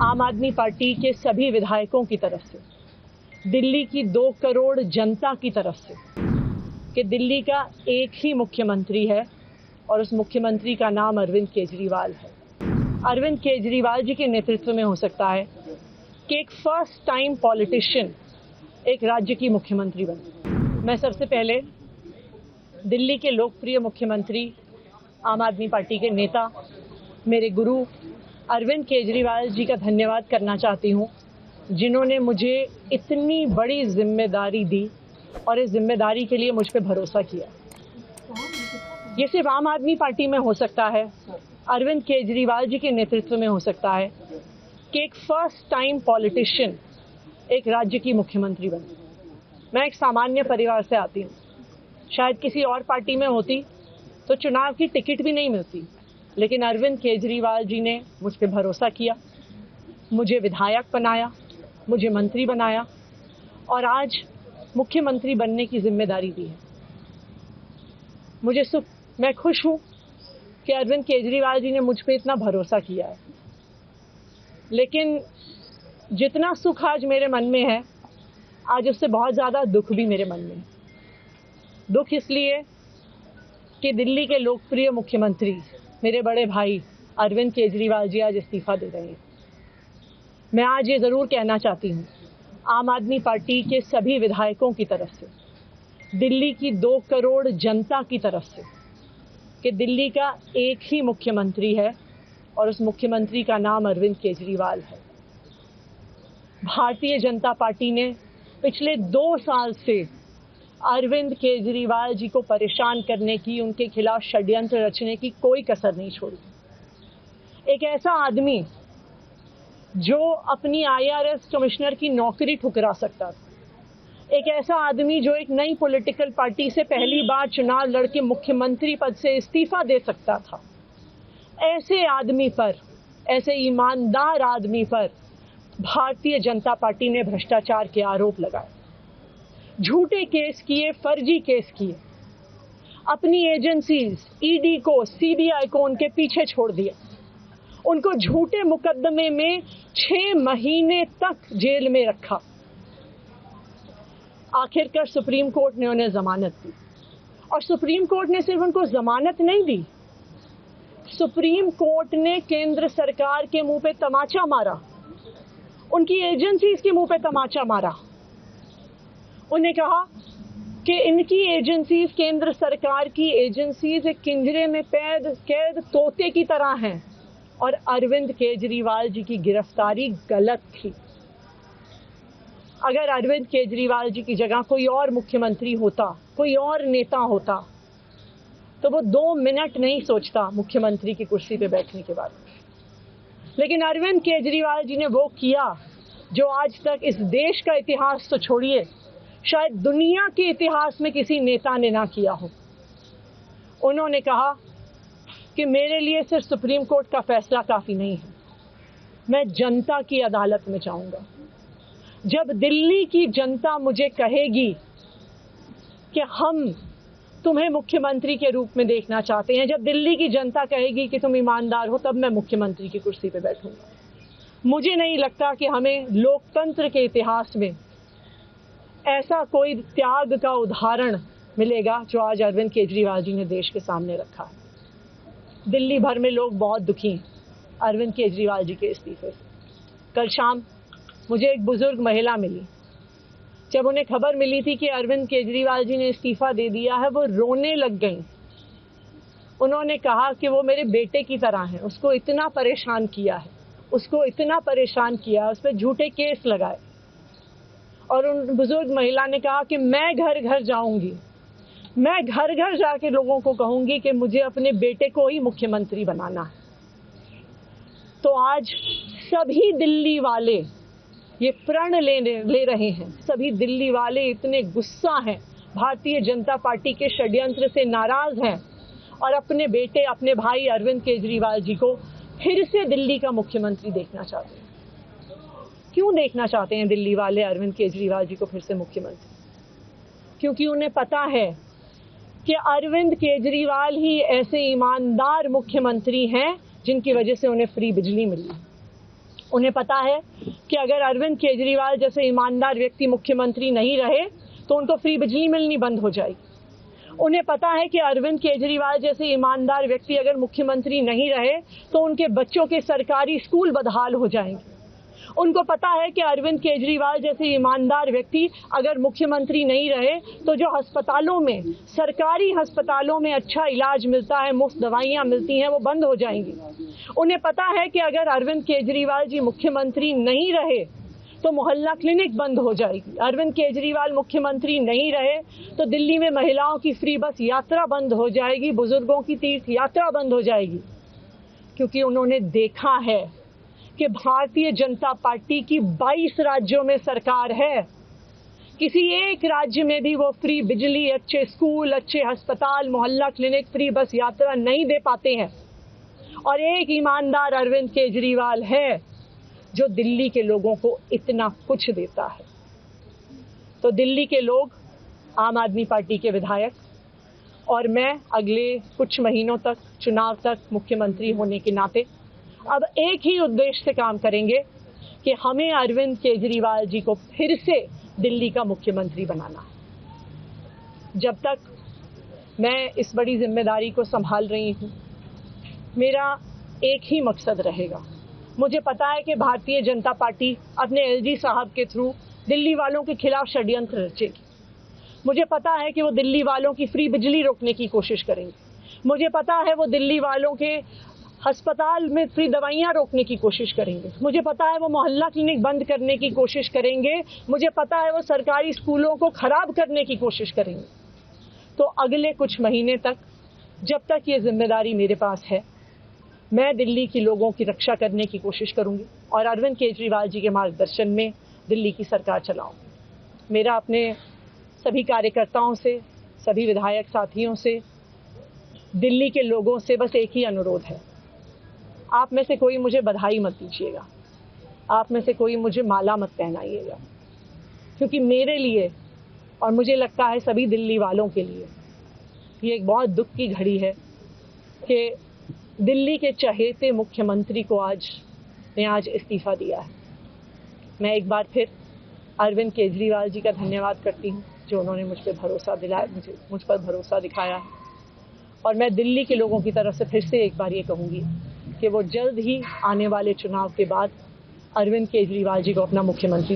आम आदमी पार्टी के सभी विधायकों की तरफ से, दिल्ली की 2 करोड़ जनता की तरफ से कि दिल्ली का एक ही मुख्यमंत्री है और उस मुख्यमंत्री का नाम अरविंद केजरीवाल है। अरविंद केजरीवाल जी के नेतृत्व में हो सकता है कि एक फर्स्ट टाइम पॉलिटिशियन एक राज्य की मुख्यमंत्री बने। मैं सबसे पहले दिल्ली के लोकप्रिय मुख्यमंत्री, आम आदमी पार्टी के नेता, मेरे गुरु अरविंद केजरीवाल जी का धन्यवाद करना चाहती हूँ, जिन्होंने मुझे इतनी बड़ी जिम्मेदारी दी और इस जिम्मेदारी के लिए मुझ पे भरोसा किया। ये सिर्फ आम आदमी पार्टी में हो सकता है, अरविंद केजरीवाल जी के नेतृत्व में हो सकता है कि एक फर्स्ट टाइम पॉलिटिशियन एक राज्य की मुख्यमंत्री बने। मैं एक सामान्य परिवार से आती हूँ। शायद किसी और पार्टी में होती तो चुनाव की टिकट भी नहीं मिलती, लेकिन अरविंद केजरीवाल जी ने मुझ पर भरोसा किया, मुझे विधायक बनाया, मुझे मंत्री बनाया और आज मुख्यमंत्री बनने की जिम्मेदारी दी है। मैं खुश हूँ कि अरविंद केजरीवाल जी ने मुझ पर इतना भरोसा किया है, लेकिन जितना सुख आज मेरे मन में है, आज उससे बहुत ज़्यादा दुख भी मेरे मन में है। दुख इसलिए कि दिल्ली के लोकप्रिय मुख्यमंत्री, मेरे बड़े भाई अरविंद केजरीवाल जी आज इस्तीफा दे रहे हैं। मैं आज ये ज़रूर कहना चाहती हूँ आम आदमी पार्टी के सभी विधायकों की तरफ से, दिल्ली की 2 करोड़ जनता की तरफ से कि दिल्ली का एक ही मुख्यमंत्री है और उस मुख्यमंत्री का नाम अरविंद केजरीवाल है। भारतीय जनता पार्टी ने पिछले 2 साल से अरविंद केजरीवाल जी को परेशान करने की, उनके खिलाफ षड्यंत्र रचने की कोई कसर नहीं छोड़ी। एक ऐसा आदमी जो अपनी IRS कमिश्नर की नौकरी ठुकरा सकता था, एक ऐसा आदमी जो एक नई पॉलिटिकल पार्टी से पहली बार चुनाव लड़के मुख्यमंत्री पद से इस्तीफा दे सकता था, ऐसे आदमी पर, ऐसे ईमानदार आदमी पर भारतीय जनता पार्टी ने भ्रष्टाचार के आरोप लगाए, झूठे केस किए, फर्जी केस किए, अपनी एजेंसीज ED को, CBI को उनके पीछे छोड़ दिया, उनको झूठे मुकदमे में 6 महीने तक जेल में रखा। आखिरकार सुप्रीम कोर्ट ने उन्हें जमानत दी और सुप्रीम कोर्ट ने सिर्फ उनको जमानत नहीं दी, सुप्रीम कोर्ट ने केंद्र सरकार के मुंह पे तमाचा मारा, उनकी एजेंसीज के मुंह पे तमाचा मारा। उन्हें कहा कि इनकी एजेंसीज, केंद्र सरकार की एजेंसीज एक पिंजरे में कैद तोते की तरह हैं और अरविंद केजरीवाल जी की गिरफ्तारी गलत थी। अगर अरविंद केजरीवाल जी की जगह कोई और मुख्यमंत्री होता, कोई और नेता होता, तो वो 2 मिनट नहीं सोचता मुख्यमंत्री की कुर्सी पे बैठने के बाद। लेकिन अरविंद केजरीवाल जी ने वो किया जो आज तक इस देश का इतिहास तो छोड़िए, शायद दुनिया के इतिहास में किसी नेता ने ना किया हो। उन्होंने कहा कि मेरे लिए सिर्फ सुप्रीम कोर्ट का फैसला काफ़ी नहीं है, मैं जनता की अदालत में जाऊंगा। जब दिल्ली की जनता मुझे कहेगी कि हम तुम्हें मुख्यमंत्री के रूप में देखना चाहते हैं, जब दिल्ली की जनता कहेगी कि तुम ईमानदार हो, तब मैं मुख्यमंत्री की कुर्सी पर बैठूंगा। मुझे नहीं लगता कि हमें लोकतंत्र के इतिहास में ऐसा कोई त्याग का उदाहरण मिलेगा जो आज अरविंद केजरीवाल जी ने देश के सामने रखा है। दिल्ली भर में लोग बहुत दुखी हैं अरविंद केजरीवाल जी के इस्तीफे से। कल शाम मुझे एक बुजुर्ग महिला मिली। जब उन्हें खबर मिली थी कि अरविंद केजरीवाल जी ने इस्तीफा दे दिया है, वो रोने लग गई। उन्होंने कहा कि वो मेरे बेटे की तरह है, उसको इतना परेशान किया है, उसको इतना परेशान किया, उस पर झूठे केस लगाए। और उन बुजुर्ग महिला ने कहा कि मैं घर घर जाऊंगी, मैं घर घर जाके लोगों को कहूंगी कि मुझे अपने बेटे को ही मुख्यमंत्री बनाना है। तो आज सभी दिल्ली वाले ये प्रण ले रहे हैं, सभी दिल्ली वाले इतने गुस्सा हैं, भारतीय जनता पार्टी के षड्यंत्र से नाराज हैं और अपने बेटे, अपने भाई अरविंद केजरीवाल जी को फिर से दिल्ली का मुख्यमंत्री देखना चाहते हैं। क्यों देखना चाहते हैं दिल्ली वाले अरविंद केजरीवाल जी को फिर से मुख्यमंत्री? क्योंकि उन्हें पता है कि अरविंद केजरीवाल ही ऐसे ईमानदार मुख्यमंत्री हैं जिनकी वजह से उन्हें फ्री बिजली मिली, उन्हें पता है कि अगर अरविंद केजरीवाल जैसे ईमानदार व्यक्ति मुख्यमंत्री नहीं रहे तो उनको फ्री बिजली मिलनी बंद हो जाएगी। उन्हें पता है कि अरविंद केजरीवाल जैसे ईमानदार व्यक्ति अगर मुख्यमंत्री नहीं रहे तो उनके बच्चों के सरकारी स्कूल बदहाल हो जाएंगे। उनको पता है कि अरविंद केजरीवाल जैसे ईमानदार व्यक्ति अगर मुख्यमंत्री नहीं रहे तो जो अस्पतालों में, सरकारी अस्पतालों में अच्छा इलाज मिलता है, मुफ्त दवाइयाँ मिलती हैं, वो बंद हो जाएंगी। उन्हें पता है कि अगर अरविंद केजरीवाल जी मुख्यमंत्री नहीं रहे तो मोहल्ला क्लिनिक बंद हो जाएगी। अरविंद केजरीवाल मुख्यमंत्री नहीं रहे तो दिल्ली में महिलाओं की फ्री बस यात्रा बंद हो जाएगी, बुजुर्गों की तीर्थ यात्रा बंद हो जाएगी। क्योंकि उन्होंने देखा है कि भारतीय जनता पार्टी की 22 राज्यों में सरकार है, किसी एक राज्य में भी वो फ्री बिजली, अच्छे स्कूल, अच्छे अस्पताल, मोहल्ला क्लिनिक, फ्री बस यात्रा नहीं दे पाते हैं। और एक ईमानदार अरविंद केजरीवाल है जो दिल्ली के लोगों को इतना कुछ देता है। तो दिल्ली के लोग, आम आदमी पार्टी के विधायक और मैं अगले कुछ महीनों तक, चुनाव तक मुख्यमंत्री होने के नाते अब एक ही उद्देश्य से काम करेंगे कि हमें अरविंद केजरीवाल जी को फिर से दिल्ली का मुख्यमंत्री बनाना है। जब तक मैं इस बड़ी जिम्मेदारी को संभाल रही हूँ, मेरा एक ही मकसद रहेगा। मुझे पता है कि भारतीय जनता पार्टी अपने एलजी साहब के थ्रू दिल्ली वालों के खिलाफ षड्यंत्र रचेगी। मुझे पता है कि वो दिल्ली वालों की फ्री बिजली रोकने की कोशिश करेंगे। मुझे पता है वो दिल्ली वालों के अस्पताल में फ्री दवाइयाँ रोकने की कोशिश करेंगे। मुझे पता है वो मोहल्ला क्लिनिक बंद करने की कोशिश करेंगे। मुझे पता है वो सरकारी स्कूलों को खराब करने की कोशिश करेंगे। तो अगले कुछ महीने तक, जब तक ये जिम्मेदारी मेरे पास है, मैं दिल्ली के लोगों की रक्षा करने की कोशिश करूंगी और अरविंद केजरीवाल जी के मार्गदर्शन में दिल्ली की सरकार चलाऊंगी। मेरा अपने सभी कार्यकर्ताओं से, सभी विधायक साथियों से, दिल्ली के लोगों से बस एक ही अनुरोध है, आप में से कोई मुझे बधाई मत दीजिएगा, आप में से कोई मुझे माला मत पहनाइएगा, क्योंकि मेरे लिए और मुझे लगता है सभी दिल्ली वालों के लिए ये एक बहुत दुख की घड़ी है कि दिल्ली के चहेते मुख्यमंत्री को आज इस्तीफा दिया है। मैं एक बार फिर अरविंद केजरीवाल जी का धन्यवाद करती हूँ जो उन्होंने मुझ पर भरोसा दिखाया है। और मैं दिल्ली के लोगों की तरफ से फिर से एक बार ये कहूँगी कि वो जल्द ही आने वाले चुनाव के बाद अरविंद केजरीवाल जी को अपना मुख्यमंत्री